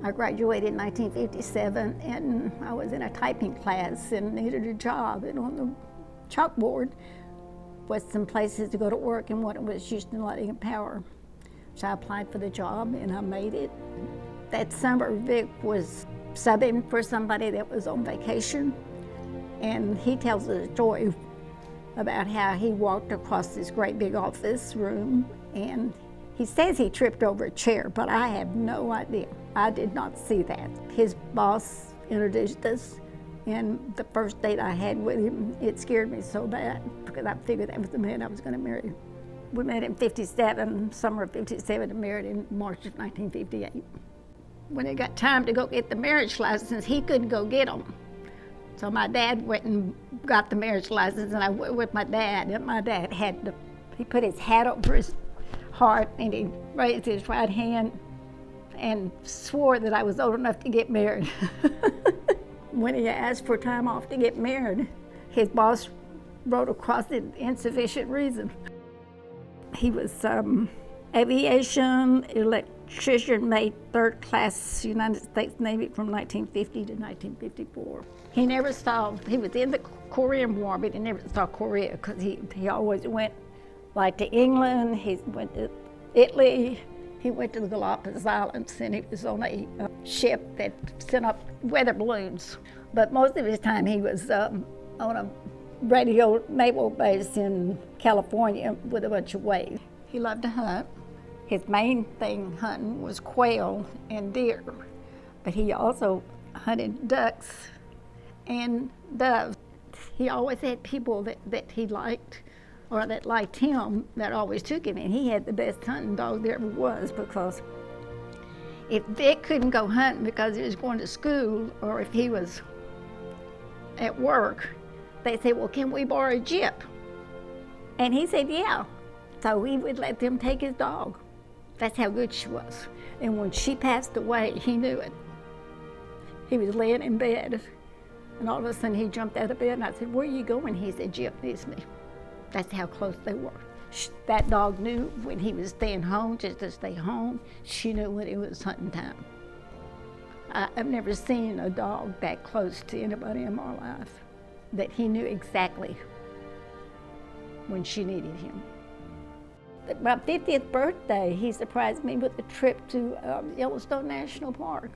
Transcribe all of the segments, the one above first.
I graduated in 1957, and I was in a typing class and needed a job. And on the chalkboard was some places to go to work, and one of them was Houston Lighting and Power. So I applied for the job, and I made it. That summer, Vic was subbing for somebody that was on vacation, and he tells a story about how he walked across this great big office room, and he says he tripped over a chair, but I have no idea. I did not see that. His boss introduced us, and the first date I had with him, it scared me so bad because I figured that was the man I was going to marry. We met in '57, summer of '57, and married in March of 1958. When it got time to go get the marriage license, he couldn't go get them. So my dad went and got the marriage license, and I went with my dad, and my dad he put his hat over his heart, and he raised his right hand and swore that I was old enough to get married. When he asked for time off to get married, his boss wrote across it insufficient reason. He was aviation electrician, made third class United States Navy from 1950 to 1954. He never saw, he was in the Korean War, but he never saw Korea because he always went like to England, he went to Italy, he went to the Galapagos Islands, and he was on a ship that sent up weather balloons. But most of his time he was on a radio naval base in California with a bunch of waves. He loved to hunt. His main thing hunting was quail and deer, but he also hunted ducks and doves. He always had people that he liked, or that liked him, that always took him, and he had the best hunting dog there ever was, because if Vic couldn't go hunting because he was going to school, or if he was at work, they'd say, well, can we borrow a Jeep? And he said, yeah. So he would let them take his dog. That's how good she was. And when she passed away, he knew it. He was laying in bed, and all of a sudden he jumped out of bed, and I said, where are you going? He said, Jeep needs me. That's how close they were. That dog knew when he was staying home, just to stay home. She knew when it was hunting time. I've never seen a dog that close to anybody in my life, that he knew exactly when she needed him. At my 50th birthday, he surprised me with a trip to Yellowstone National Park.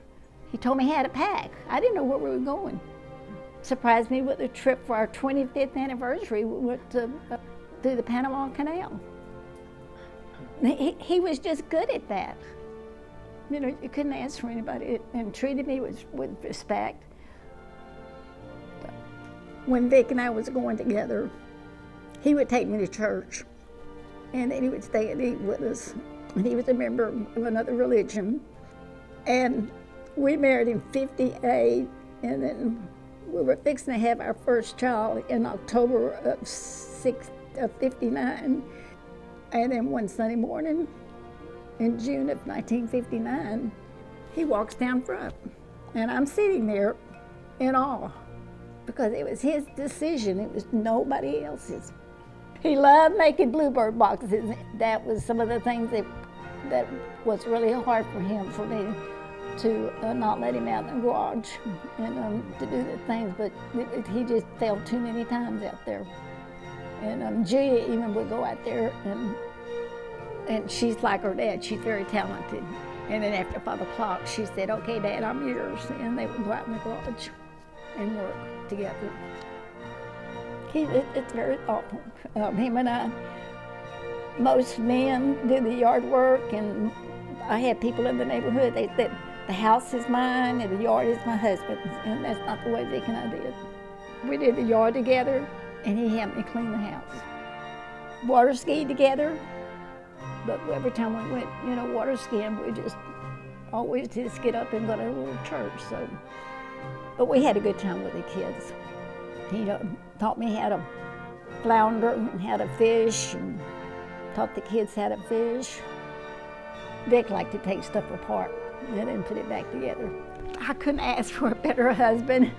He told me he had a pack. I didn't know where we were going. Surprised me with a trip for our 25th anniversary. We went to through the Panama Canal. He was just good at that. You know, you couldn't ask for anybody, and treated me with respect. When Vic and I was going together, he would take me to church, and then he would stay and eat with us. And he was a member of another religion. And we married in '58, and then we were fixing to have our first child in October of '59. And then one Sunday morning in June of 1959, he walks down front. And I'm sitting there in awe, because it was his decision, it was nobody else's. He loved making bluebird boxes. That was some of the things that was really hard for him, for me to not let him out in the garage and to do the things, but he just failed too many times out there. And Julia even would go out there, and she's like her dad, she's very talented. And then after 5 o'clock, she said, okay, Dad, I'm yours. And they would go out in the garage and work together. It's very thoughtful. Him and I, most men do the yard work, and I had people in the neighborhood, they said, the house is mine and the yard is my husband's, and that's not the way Vic and I did. We did the yard together, and he helped me clean the house. Water skied together, but every time we went, water skiing, we just always just get up and go to a little church. So, but we had a good time with the kids. He taught me how to flounder and how to fish, and taught the kids how to fish. Vic liked to take stuff apart and then put it back together. I couldn't ask for a better husband.